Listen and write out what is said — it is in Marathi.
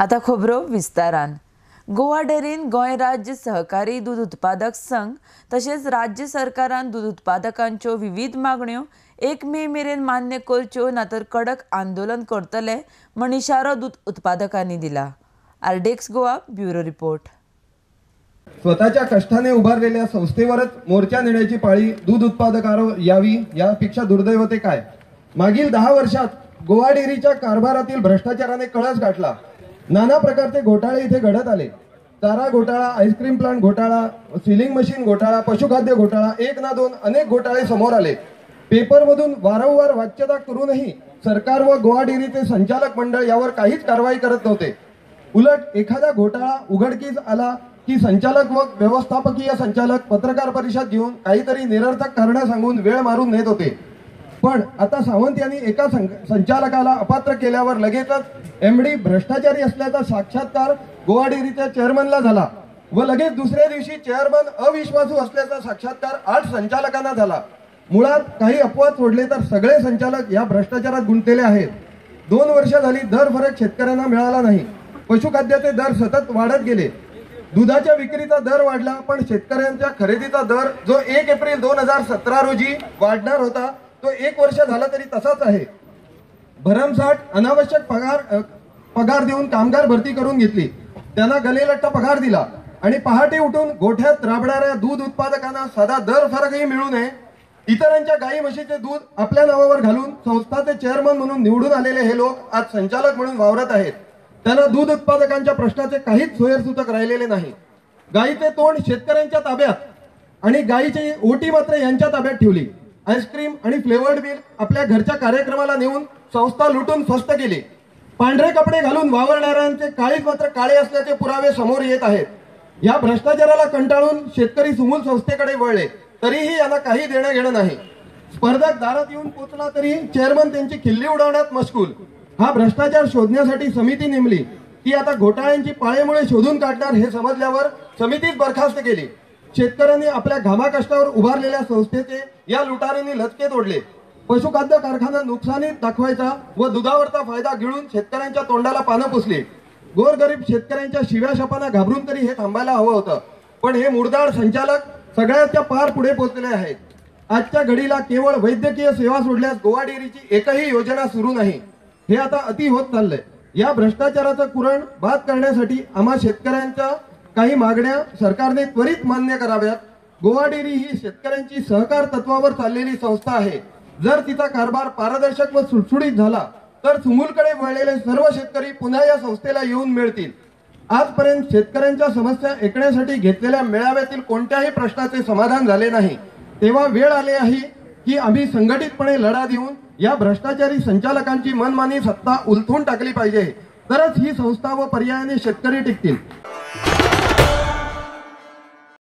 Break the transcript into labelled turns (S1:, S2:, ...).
S1: आता खबरो विस्तारान। गोवा डेरीन गोंय राज्य सहकारी दूध उत्पादक संघ तशेंच राज्य सरकारान दूध उत्पादकांच्यो विविध मागण्यो 1 मे मेरेन मान्य करच्यो ना तर कडक आंदोलन करतले म्हण इशारो दूध उत्पादकांनी दिला। आरडेक्स गोवा ब्युरो रिपोर्ट।
S2: स्वतःच्या कष्टाने उभारलेल्या संस्थेवरच मोर्चा नेण्याची पाळी दूध उत्पादकांवर यावी यापेक्षा दुर्दैव ते काय। मागील 10 वर्षात गोवा डेअरीच्या कारभारातील भ्रष्टाचाराने कळस गाठला। नाना प्रकारचे घोटाळे इथे घडत आले। चारा घोटाळा, आईस्क्रीम प्लांट घोटाळा, सिलिंग मशीन घोटाळा, पशुखाद्य घोटाळा, एक ना दोन अनेक घोटाळे समोर आले। पेपरमधून वारंवार वाच्यता करूनही सरकार व गोवा डेअरीचे संचालक मंडळ यावर काहीच कारवाई करत नव्हते। उलट एखादा घोटाळा उघडकीस आला की संचालक व व्यवस्थापकीय संचालक पत्रकार परिषद घेऊन काहीतरी निरर्थक कारण सांगून वेळ मारून नेत होते। पण आता सावंत यांनी एका संचालकाला अपात्र केल्यावर लगेचच एमडी भ्रष्टाचारी असल्याचा साक्षात्कार गोवा डेअरीच्या चेअरमनला झाला व लगेच दुसऱ्या दिवशी चेअरमन अविश्वासू असल्याचा साक्षात्कार 8 संचालकांना झाला। मुळात काही अपवाद सोडले तर सगळे संचालक या भ्रष्टाचारात गुंतलेले आहेत। 2 वर्ष झाली दर फरक शेतकऱ्यांना मिळाला नाही। पशुखाद्याचे दर सतत वाढत गेले। दुधाच्या विक्रीचा दर वाढला पण शेतकऱ्यांच्या खरेदीचा दर जो 1 एप्रिल 2017 रोजी वाढणार होता तो 1 वर्ष झाला तरी तसाच आहे। भरमसाठ अनावश्यक पगार देऊन कामगार भरती करून घेतली, त्यांना गलेलट्टा पगार दिला आणि पहाटे उठून गोठ्यात राबणाऱ्या दूध उत्पादकांना साधा दर फरकही मिळू नये इतरांच्या गाई म्हशीचे दूध आपल्या नावावर घालून संस्थाचे चेअरमन म्हणून निवडून आलेले हे लोक आज संचालक म्हणून वावरत आहेत। त्यांना दूध उत्पादकांच्या प्रश्नाचे काहीच सोयरसूतक राहिलेले नाही। गाईचे तोंड शेतकऱ्यांच्या ताब्यात आणि गाईची ओटी मात्र यांच्या ताब्यात ठेवली। आईस्क्रीम आणि फ्लेवर्ड बिल आपल्या घरच्या कार्यक्रमाला नेऊन संस्था लुटून स्वस्त केली। पांढरे कपडे घालून वावरणाऱ्यांचे काळीज मात्र काळे असल्याचे पुरावे समोर येत आहेत। या भ्रष्टाचाराला कंटाळून शेतकरी सुमूल संस्थेकडे वळले तरीही यांना काही देणं घेणं नाही। स्पर्धक दारात येऊन पोचला तरी चेअरमन त्यांची खिल्ली उडवण्यात मशगूल। हा भ्रष्टाचार शोधण्यासाठी समिती नेमली ती आता घोटाळ्यांची पाळेमुळे शोधून काढणार हे समजल्यावर समितीच बरखास्त केली। शेतकऱ्यांनी आपल्या घामा कष्टावर उभारलेल्या संस्थेचे या लुटारांनी लचके तोडले। पशुखाद्य कारखाना नुकसानीत दाखवायचा व दुधावरचा फायदा गिळून शेतकऱ्यांच्या तोंडाला पानं पुसली। गोरगरीब शेतकऱ्यांच्या शिव्या शपांना घाबरून तरी हे थांबायला हवं होतं, पण हे मुर्दाड संचालक सगळ्याच्या पार पुढे पोहोचले आहेत। आजच्या घडीला केवळ वैद्यकीय सेवा सोडल्यास गोवा डेअरीची एकही योजना सुरू नाही। हे आता अति होत चाललंय। या भ्रष्टाचाराचं कुरण बाद करण्यासाठी आम्हा शेतकऱ्यांच्या काही मागण्या सरकारने त्वरित मान्य कराव्यात। गोवा डेअरी ही शेतकऱ्यांची सहकार तत्वावर चाललेली संस्था आहे। जर तिचा कारभार पारदर्शक व सुटसुटीत झाला तर सुमूलकडे वळलेले सर्व शेतकरी पुन्हा या संस्थेला येऊन मिळतील। आजपर्यंत शेतकऱ्यांच्या समस्या ऐकण्यासाठी घेतलेल्या मेळाव्यातील कोणत्याही प्रश्नाचे समाधान झाले नाही। तेव्हा वेळ आली आहे की आम्ही संघटितपणे लढा देऊन या भ्रष्टाचारी संचालकांची मनमानी सत्ता उलथून टाकली पाहिजे, तरच ही संस्था व पर्यायाने शेतकरी टिकतील।